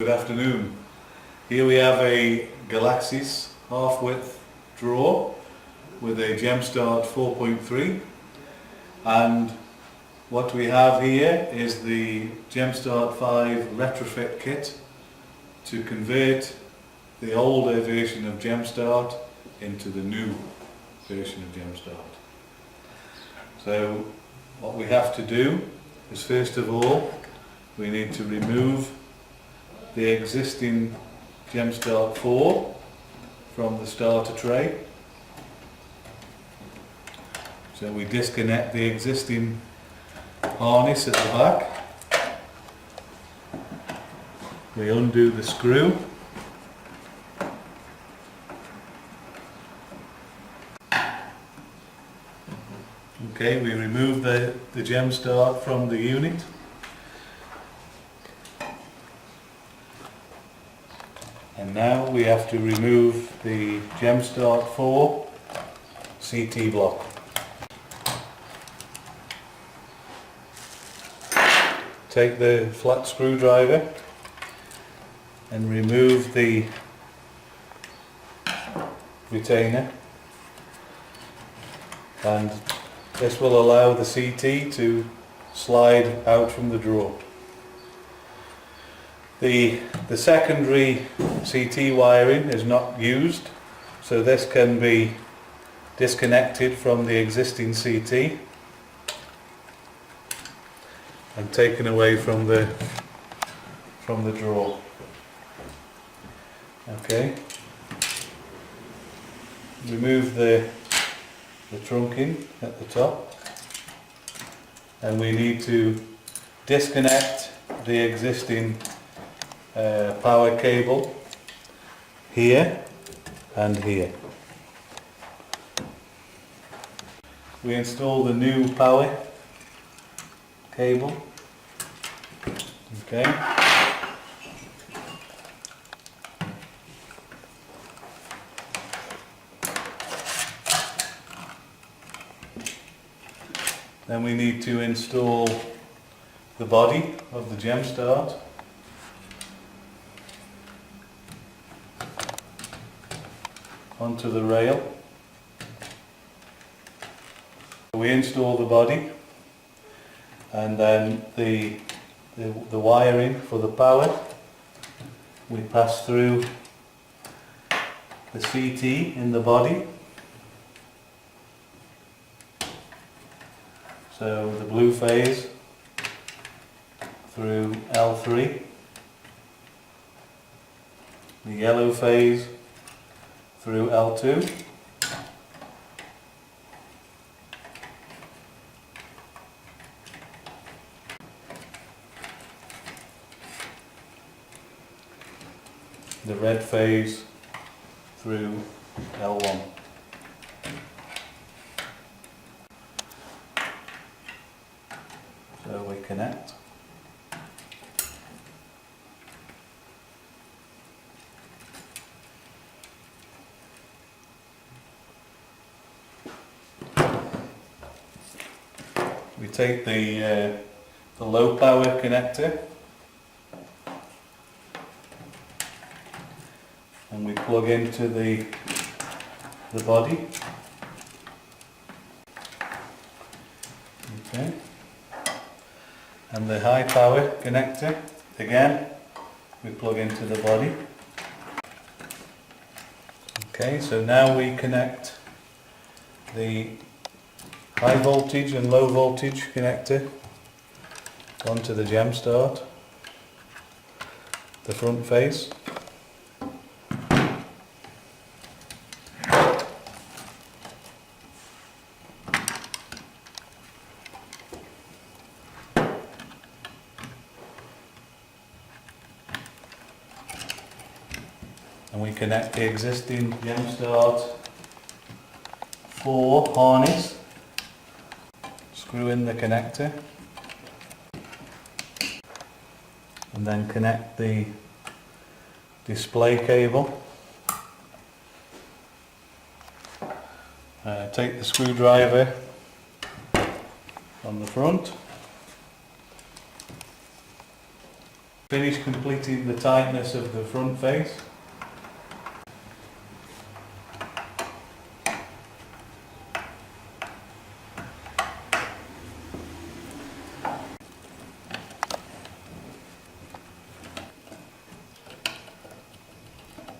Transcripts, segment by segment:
Good afternoon. Here we have a Galaxis half-width drawer with a GemStart 4.3, and what we have here is the GemStart 5 retrofit kit to convert the older version of GemStart into the new version of GemStart. So what we have to do is, first of all, we need to remove the existing GemStart 4 from the starter tray. So we disconnect the existing harness at the back. We undo the screw. Okay, we remove the GemStart from the unit. And now we have to remove the GemStart 4 CT block. Take the flat screwdriver and remove the retainer, and this will allow the CT to slide out from the drawer. The secondary CT wiring is not used, so this can be disconnected from the existing CT and taken away from the drawer. Okay. Remove the trunking at the top, and we need to disconnect the existing power cable here and here. We install the new power cable. Okay. Then we need to install the body of the GemStart. Onto the rail. We install the body, and then the wiring for the power we pass through the CT in the body. So the blue phase through L3, the yellow phase through L2, the red phase through L1. So we connect. We take the low power connector and we plug into the body. Okay. And the high power connector, again, we plug into the body. Okay, so now we connect the high voltage and low voltage connector onto the GemStart, the front face. And we connect the existing GemStart 4 harness. Screw in the connector and then connect the display cable. Take the screwdriver on the front Finish completing the tightness of the front face.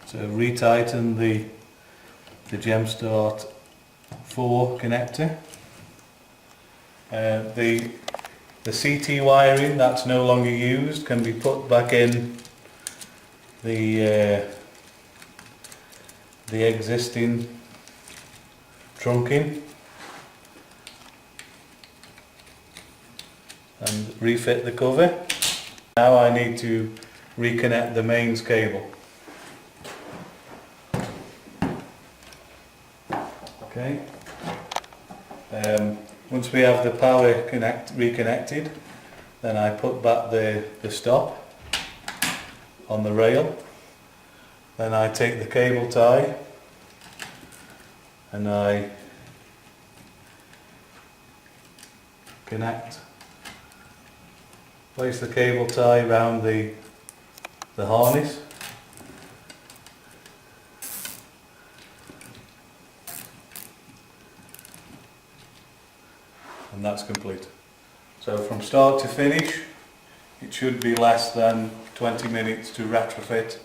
So retighten the GemStart 4 connector. The CT wiring that's no longer used can be put back in the existing trunking and refit the cover. Now I need to reconnect the mains cable. Okay. Once we have the power reconnected, then I put back the stop on the rail. Then I take the cable tie and I place the cable tie around the harness. And that's complete. So from start to finish, it should be less than 20 minutes to retrofit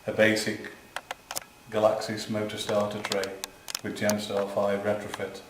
a basic Galaxis motor starter tray with GemStart 5 retrofit.